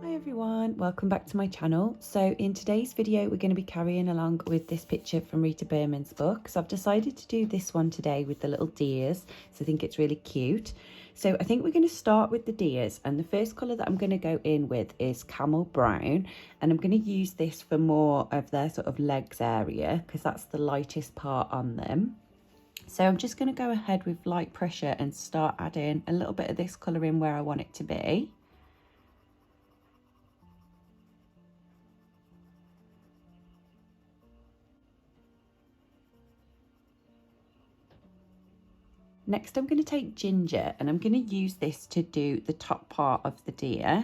Hi everyone, welcome back to my channel. So in today's video we're going to be carrying along with this picture from Rita Berman's book. So I've decided to do this one today with the little deers, so I think it's really cute. So I think we're going to start with the deers, and the first colour that I'm going to go in with is Camel Brown, and I'm going to use this for more of their sort of legs area because that's the lightest part on them. So I'm just going to go ahead with light pressure and start adding a little bit of this colour in where I want it to be. Next, I'm going to take ginger and I'm going to use this to do the top part of the deer.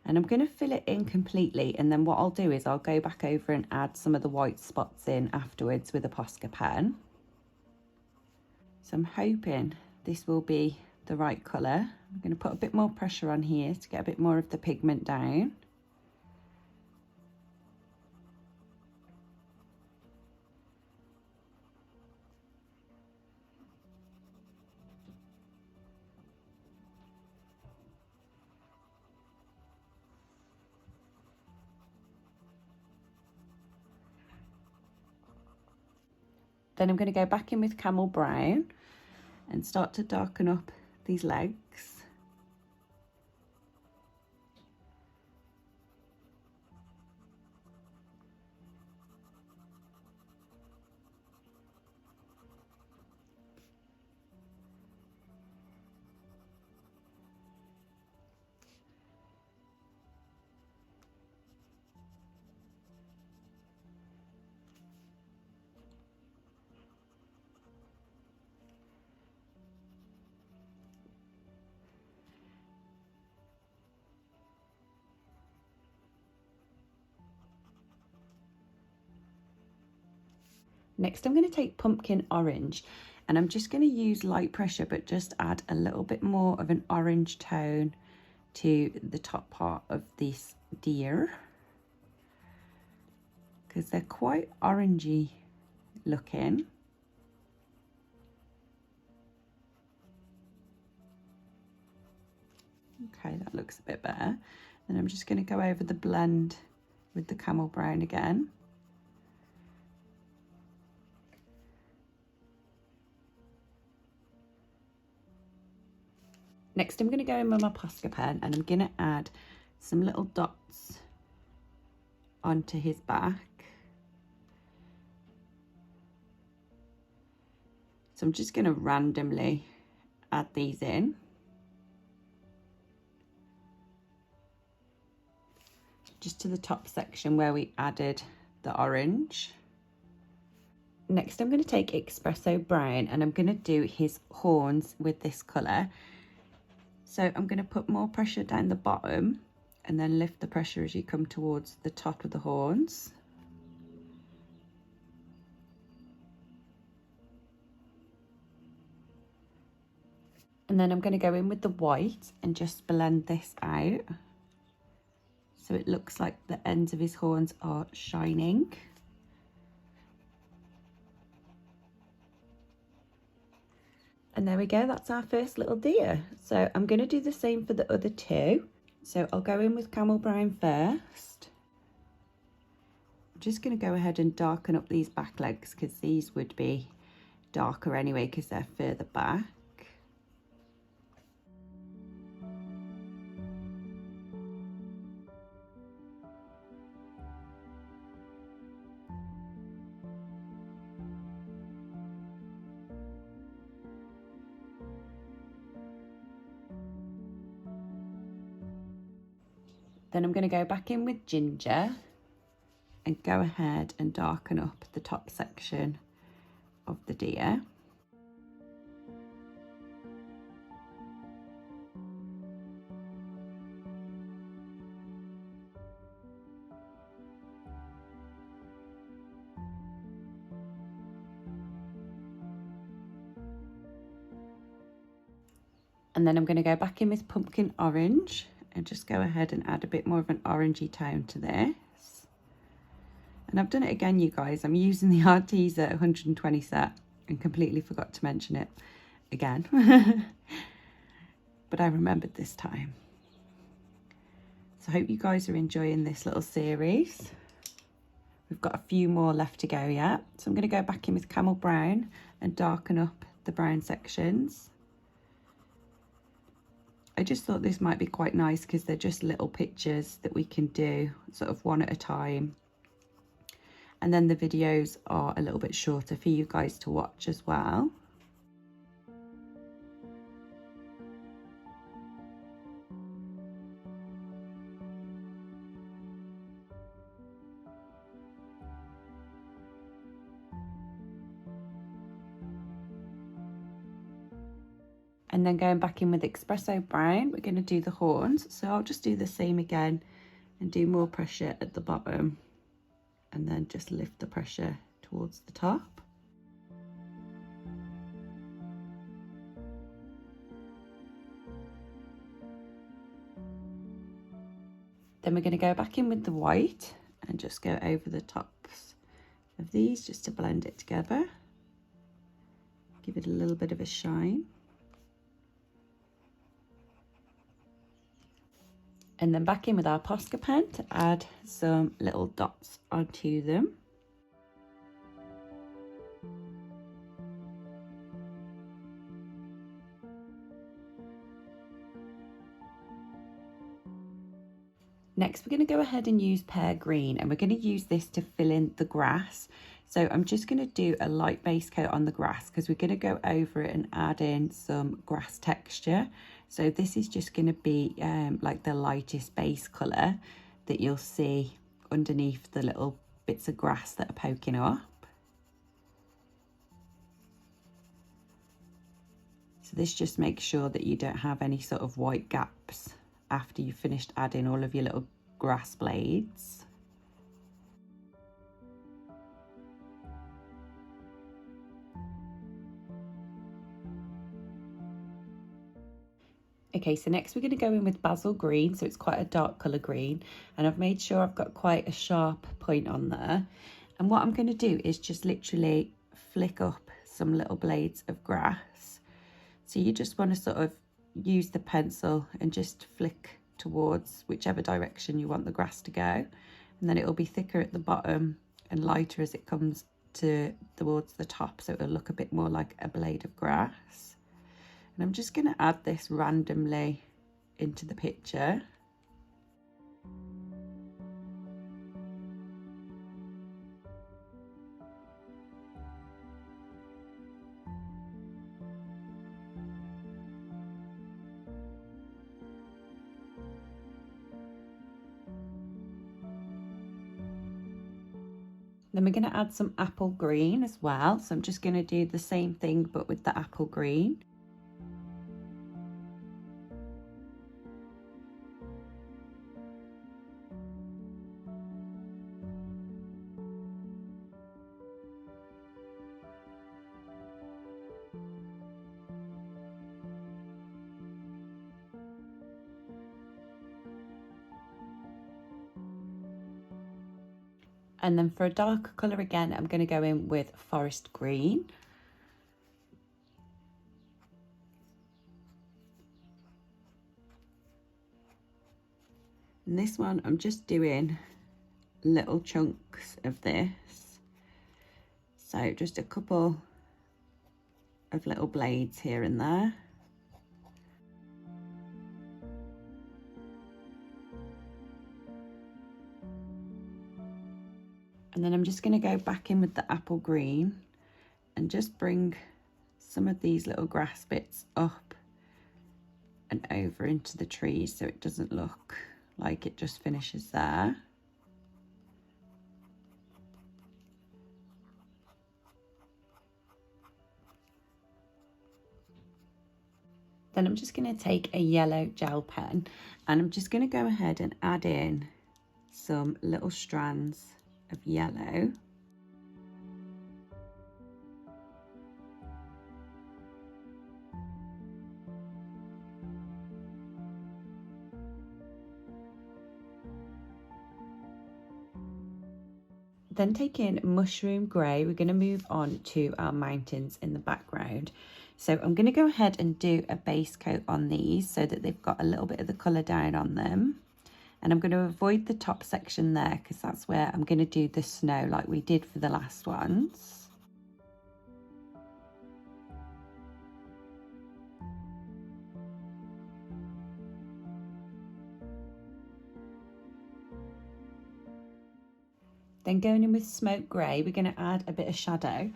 And I'm going to fill it in completely. And then what I'll do is I'll go back over and add some of the white spots in afterwards with a Posca pen. So I'm hoping this will be the right colour. I'm going to put a bit more pressure on here to get a bit more of the pigment down. Then I'm going to go back in with Camel Brown and start to darken up these legs. Next, I'm going to take pumpkin orange, and I'm just going to use light pressure, but just add a little bit more of an orange tone to the top part of this deer, because they're quite orangey looking. Okay, that looks a bit better. Then I'm just going to go over the blend with the Camel Brown again. Next, I'm going to go in with my Posca pen and I'm going to add some little dots onto his back. So I'm just going to randomly add these in. Just to the top section where we added the orange. Next, I'm going to take Espresso Brown and I'm going to do his horns with this colour. So I'm going to put more pressure down the bottom and then lift the pressure as you come towards the top of the horns. And then I'm going to go in with the white and just blend this out, so it looks like the ends of his horns are shining. And there we go, that's our first little deer. So I'm going to do the same for the other two. So I'll go in with Camel Brown first. I'm just going to go ahead and darken up these back legs because these would be darker anyway because they're further back. Then I'm going to go back in with ginger and go ahead and darken up the top section of the deer. And then I'm going to go back in with pumpkin orange and just go ahead and add a bit more of an orangey tone to this. And I've done it again, you guys. I'm using the Arteza 120 set and completely forgot to mention it again. But I remembered this time. So I hope you guys are enjoying this little series. We've got a few more left to go yet. So I'm going to go back in with Camel Brown and darken up the brown sections. I just thought this might be quite nice because they're just little pictures that we can do sort of one at a time. And then the videos are a little bit shorter for you guys to watch as well. And then going back in with Espresso Brown, we're going to do the horns. So I'll just do the same again and do more pressure at the bottom and then just lift the pressure towards the top. Then we're going to go back in with the white and just go over the tops of these just to blend it together. Give it a little bit of a shine. And then back in with our Posca pen to add some little dots onto them. Next, we're going to go ahead and use Pear Green, and we're going to use this to fill in the grass. So I'm just going to do a light base coat on the grass because we're going to go over it and add in some grass texture. So this is just going to be like the lightest base colour that you'll see underneath the little bits of grass that are poking up. So this just makes sure that you don't have any sort of white gaps after you've finished adding all of your little grass blades. Okay, so next we're going to go in with Basil Green, so it's quite a dark colour green, and I've made sure I've got quite a sharp point on there. And what I'm going to do is just literally flick up some little blades of grass. So you just want to sort of use the pencil and just flick towards whichever direction you want the grass to go, and then it'll be thicker at the bottom and lighter as it comes towards the top, so it'll look a bit more like a blade of grass. And I'm just going to add this randomly into the picture. Then we're going to add some apple green as well. So I'm just going to do the same thing but with the apple green. And then for a darker colour again, I'm going to go in with forest green. And this one, I'm just doing little chunks of this. So just a couple of little blades here and there. And then I'm just going to go back in with the apple green and just bring some of these little grass bits up and over into the trees so it doesn't look like it just finishes there. Then I'm just going to take a yellow gel pen and I'm just going to go ahead and add in some little strands of yellow. Then taking mushroom grey, we're going to move on to our mountains in the background. So I'm going to go ahead and do a base coat on these so that they've got a little bit of the colour down on them. And I'm going to avoid the top section there because that's where I'm going to do the snow like we did for the last ones. Then going in with smoke grey, we're going to add a bit of shadow.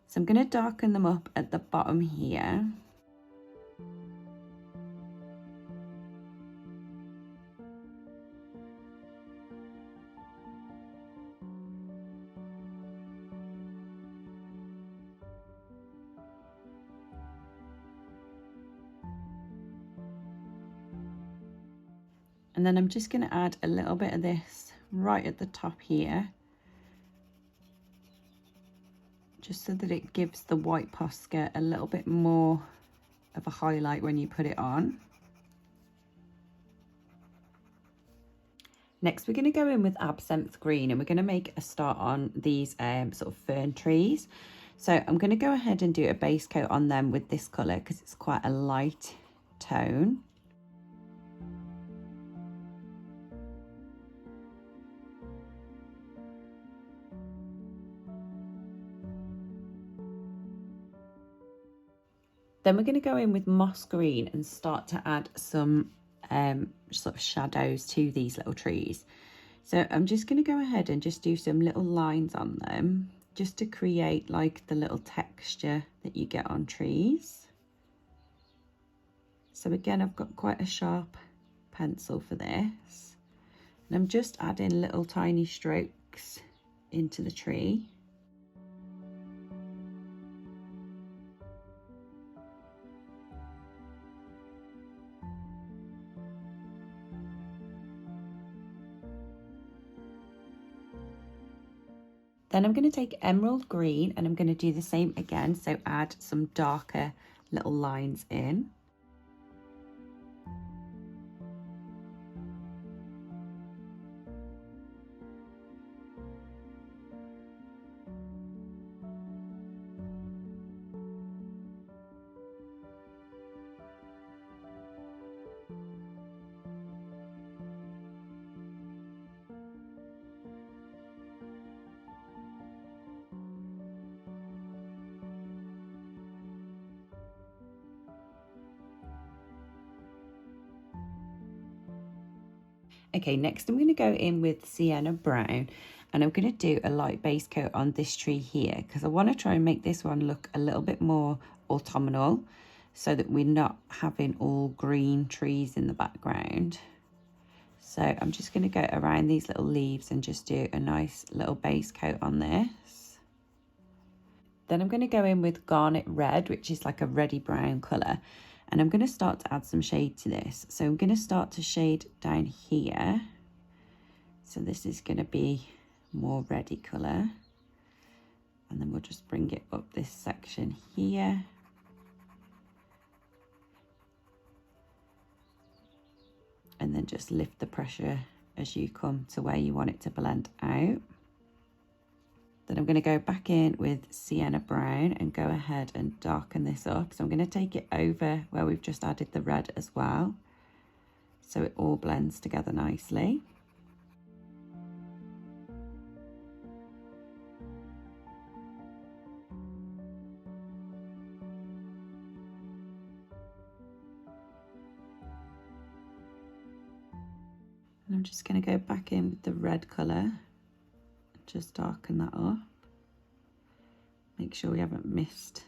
So I'm going to darken them up at the bottom here. And then I'm just going to add a little bit of this right at the top here, just so that it gives the white posca a little bit more of a highlight when you put it on. Next, we're going to go in with absinthe green, and we're going to make a start on these sort of fern trees. So I'm going to go ahead and do a base coat on them with this colour because it's quite a light tone. Then we're going to go in with moss green and start to add some sort of shadows to these little trees. So I'm just going to go ahead and just do some little lines on them just to create like the little texture that you get on trees. So again, I've got quite a sharp pencil for this, and I'm just adding little tiny strokes into the tree. Then I'm going to take emerald green and I'm going to do the same again, so add some darker little lines in. Okay, next I'm going to go in with Sienna Brown, and I'm going to do a light base coat on this tree here because I want to try and make this one look a little bit more autumnal so that we're not having all green trees in the background. So I'm just going to go around these little leaves and just do a nice little base coat on this. Then I'm going to go in with Garnet Red, which is like a reddy brown colour. And I'm going to start to add some shade to this. So I'm going to start to shade down here. So this is going to be more reddy colour. And then we'll just bring it up this section here. And then just lift the pressure as you come to where you want it to blend out. Then I'm going to go back in with Sienna Brown and go ahead and darken this up. So I'm going to take it over where we've just added the red as well, so it all blends together nicely. And I'm just going to go back in with the red colour. Just darken that up. Make sure we haven't missed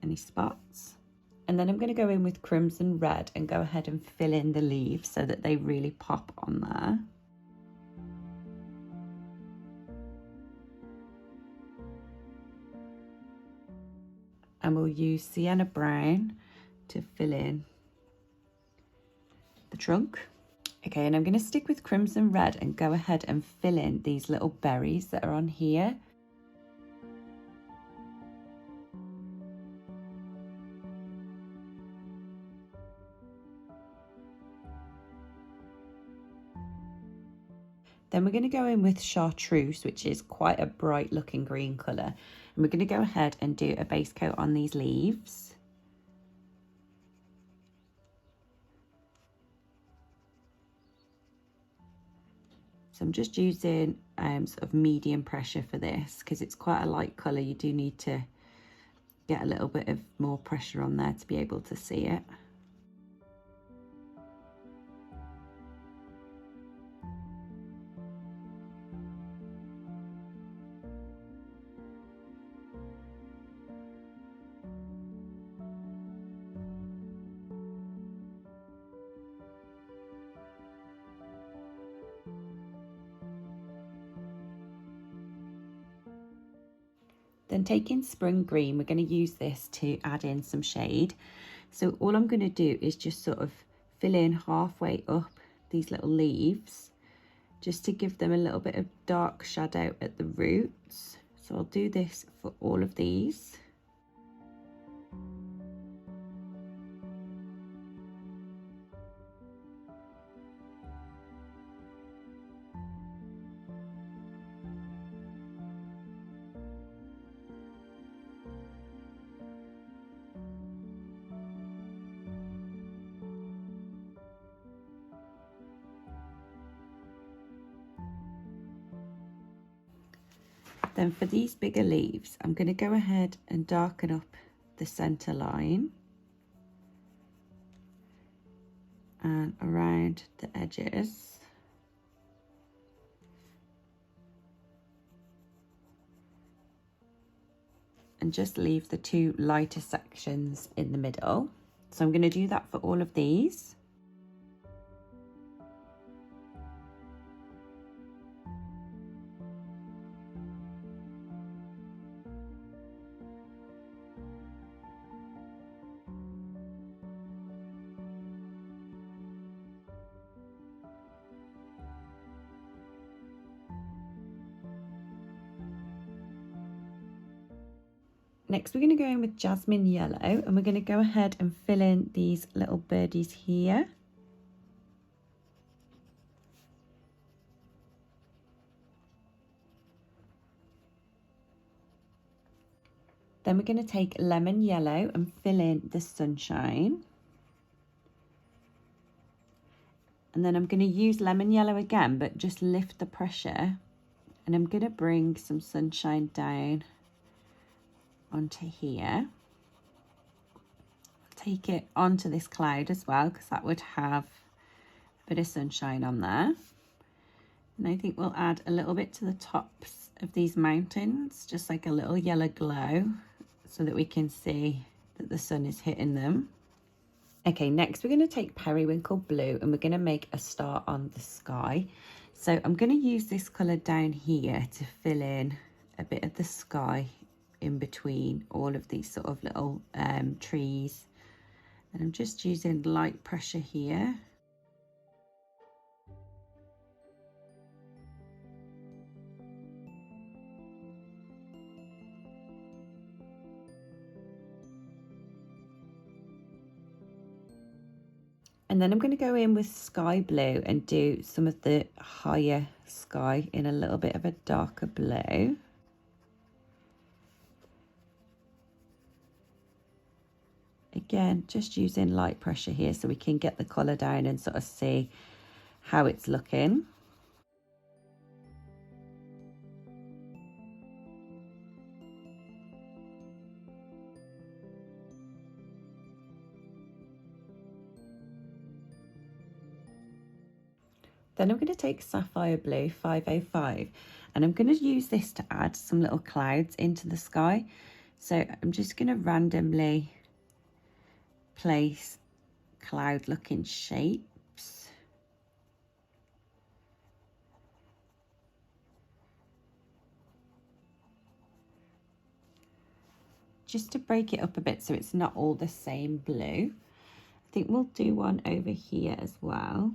any spots. And then I'm going to go in with crimson red and go ahead and fill in the leaves so that they really pop on there. And we'll use Sienna Brown to fill in the trunk. Okay, and I'm going to stick with crimson red and go ahead and fill in these little berries that are on here. Then we're going to go in with chartreuse, which is quite a bright looking green colour. And we're going to go ahead and do a base coat on these leaves. So I'm just using sort of medium pressure for this because it's quite a light colour. You do need to get a little bit of more pressure on there to be able to see it. Then taking Spring Green, we're going to use this to add in some shade. So all I'm going to do is just sort of fill in halfway up these little leaves, just to give them a little bit of dark shadow at the roots. So I'll do this for all of these. Then for these bigger leaves, I'm going to go ahead and darken up the centre line and around the edges. And just leave the two lighter sections in the middle. So I'm going to do that for all of these. Next, we're going to go in with Jasmine Yellow, and we're going to go ahead and fill in these little birdies here. Then we're going to take Lemon Yellow and fill in the sunshine. And then I'm going to use Lemon Yellow again, but just lift the pressure. And I'm going to bring some sunshine down onto here. Take it onto this cloud as well, because that would have a bit of sunshine on there. And I think we'll add a little bit to the tops of these mountains, just like a little yellow glow, so that we can see that the sun is hitting them. Okay, next we're going to take Periwinkle Blue and we're going to make a star on the sky. So I'm going to use this colour down here to fill in a bit of the sky in between all of these sort of little trees. And I'm just using light pressure here. And then I'm going to go in with Sky Blue and do some of the higher sky in a little bit of a darker blue. Again, just using light pressure here so we can get the colour down and sort of see how it's looking. Then I'm going to take Sapphire Blue 505 and I'm going to use this to add some little clouds into the sky. So I'm just going to randomly place cloud looking shapes. Just to break it up a bit so it's not all the same blue. I think we'll do one over here as well.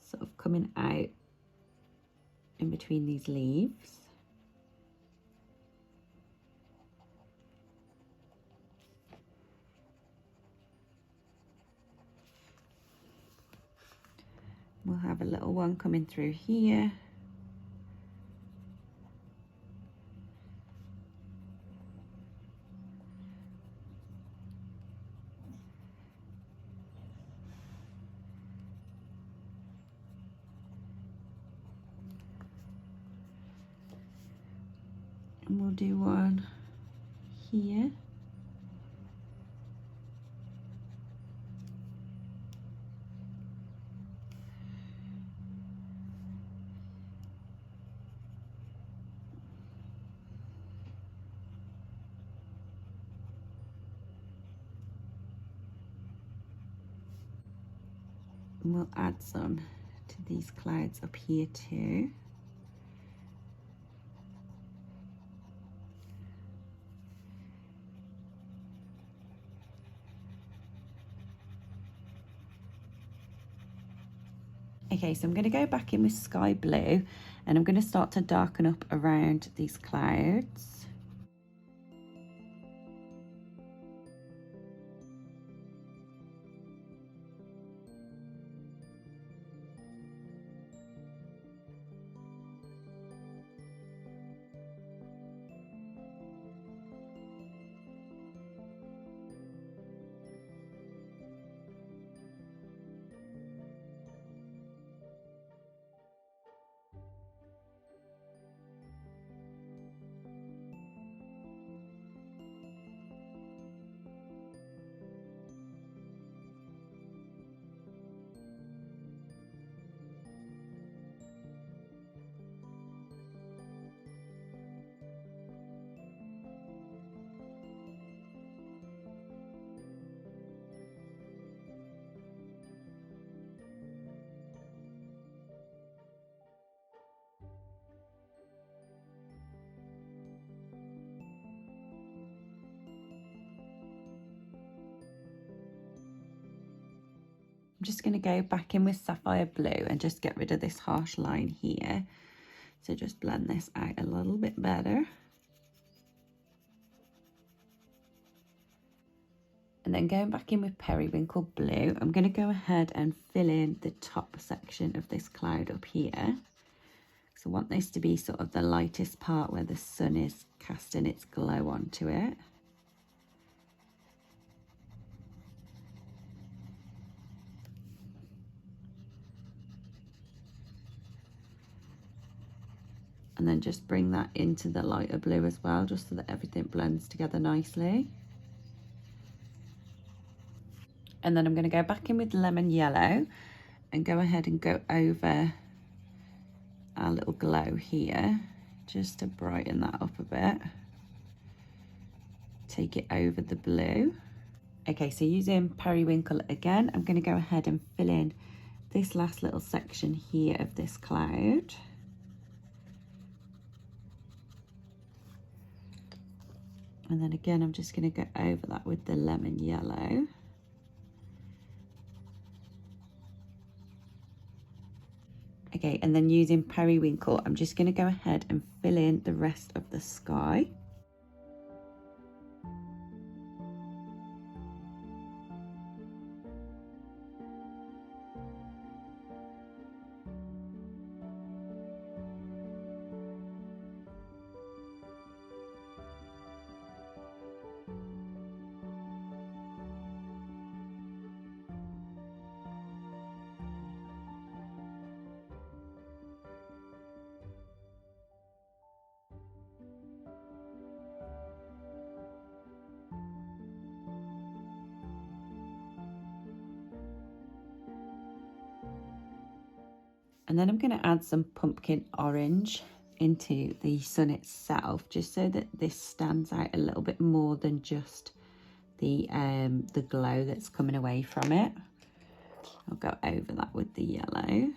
Sort of coming out in between these leaves. We'll have a little one coming through here. we'll do one here. And we'll add some to these clouds up here too. Okay, so I'm going to go back in with sky blue and I'm going to start to darken up around these clouds. I'm just going to go back in with Sapphire Blue and just get rid of this harsh line here. So just blend this out a little bit better. And then going back in with Periwinkle Blue, I'm going to go ahead and fill in the top section of this cloud up here. So I want this to be sort of the lightest part where the sun is casting its glow onto it. And then just bring that into the lighter blue as well, just so that everything blends together nicely. And then I'm going to go back in with lemon yellow and go ahead and go over our little glow here, just to brighten that up a bit. Take it over the blue. Okay, so using Periwinkle again, I'm going to go ahead and fill in this last little section here of this cloud. And then again, I'm just going to go over that with the lemon yellow. Okay, and then using Periwinkle, I'm just going to go ahead and fill in the rest of the sky. And then I'm going to add some pumpkin orange into the sun itself, just so that this stands out a little bit more than just the glow that's coming away from it. I'll go over that with the yellow,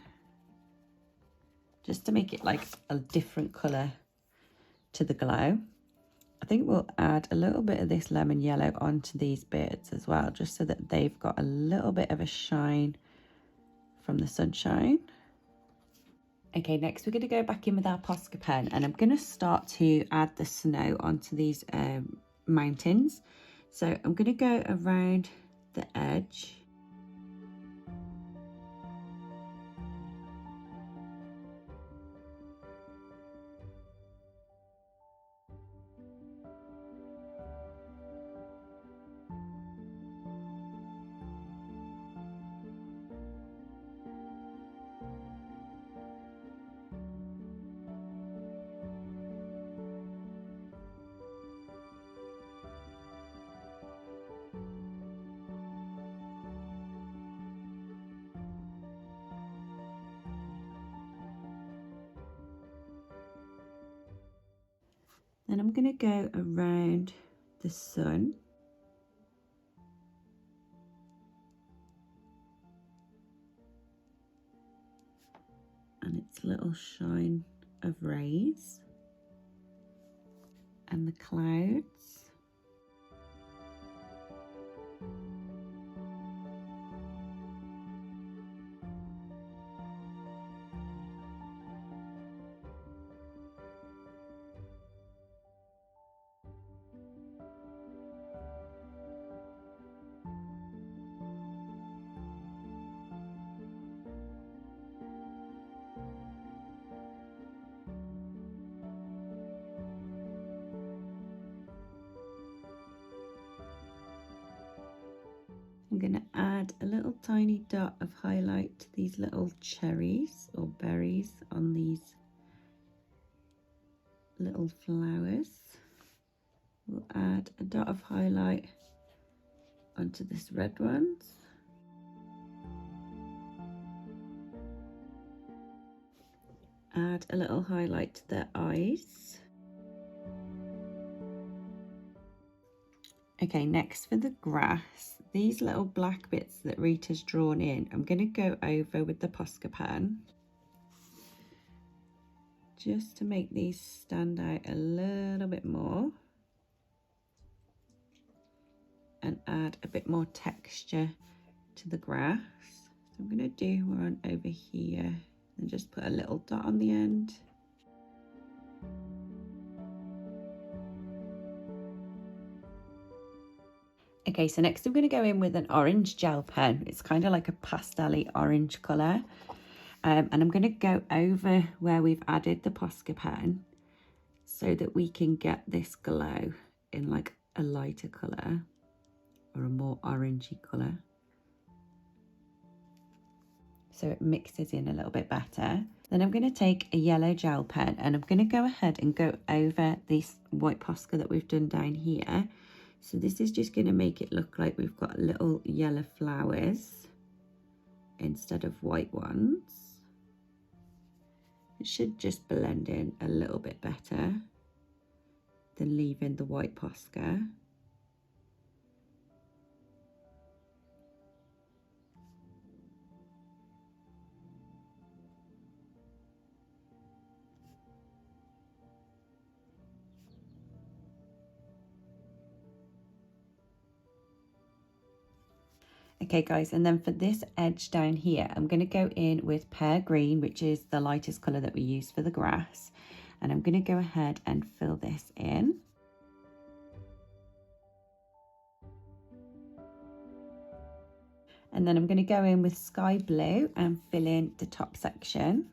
just to make it like a different colour to the glow. I think we'll add a little bit of this lemon yellow onto these bits as well, just so that they've got a little bit of a shine from the sunshine. Okay, next we're going to go back in with our Posca pen and I'm going to start to add the snow onto these mountains. So I'm going to go around the edge. Then I'm going to go around the sun. And its little shine of rays. And the clouds. I'm going to add a little tiny dot of highlight to these little cherries or berries on these little flowers. We'll add a dot of highlight onto this red ones. Add a little highlight to their eyes. Okay, next for the grass, these little black bits that Rita's drawn in, I'm going to go over with the Posca pen just to make these stand out a little bit more and add a bit more texture to the grass. So I'm going to do one over here and just put a little dot on the end. Okay, so next I'm going to go in with an orange gel pen. It's kind of like a pastel-y orange colour. And I'm going to go over where we've added the Posca pen so that we can get this glow in like a lighter colour or a more orangey colour. So it mixes in a little bit better. Then I'm going to take a yellow gel pen and I'm going to go ahead and go over this white Posca that we've done down here. So this is just going to make it look like we've got little yellow flowers instead of white ones. It should just blend in a little bit better than leaving the white Posca. Okay guys, and then for this edge down here, I'm going to go in with Pear Green, which is the lightest colour that we use for the grass. And I'm going to go ahead and fill this in. And then I'm going to go in with Sky Blue and fill in the top section.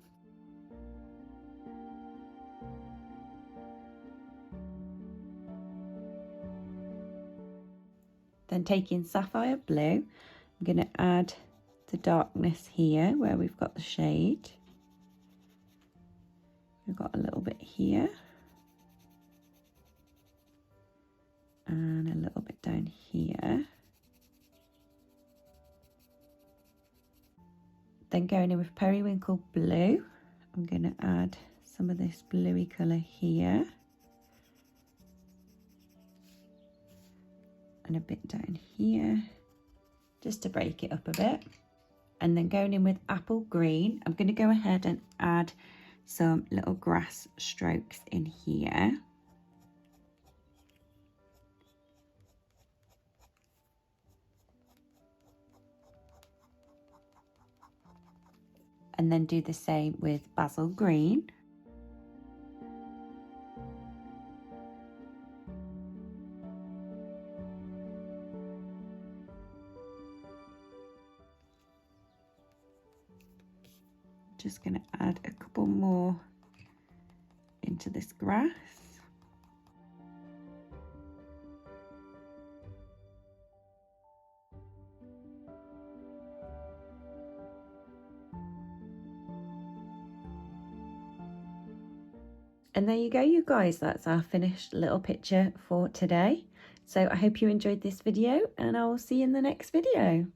Then taking Sapphire Blue, I'm going to add the darkness here where we've got the shade. We've got a little bit here. And a little bit down here. Then going in with Periwinkle Blue, I'm going to add some of this bluey colour here. And a bit down here, just to break it up a bit. And then going in with Apple Green, I'm going to go ahead and add some little grass strokes in here. And then do the same with Basil Green. Just going to add a couple more into this grass. And there you go, you guys, that's our finished little picture for today. So I hope you enjoyed this video and I will see you in the next video.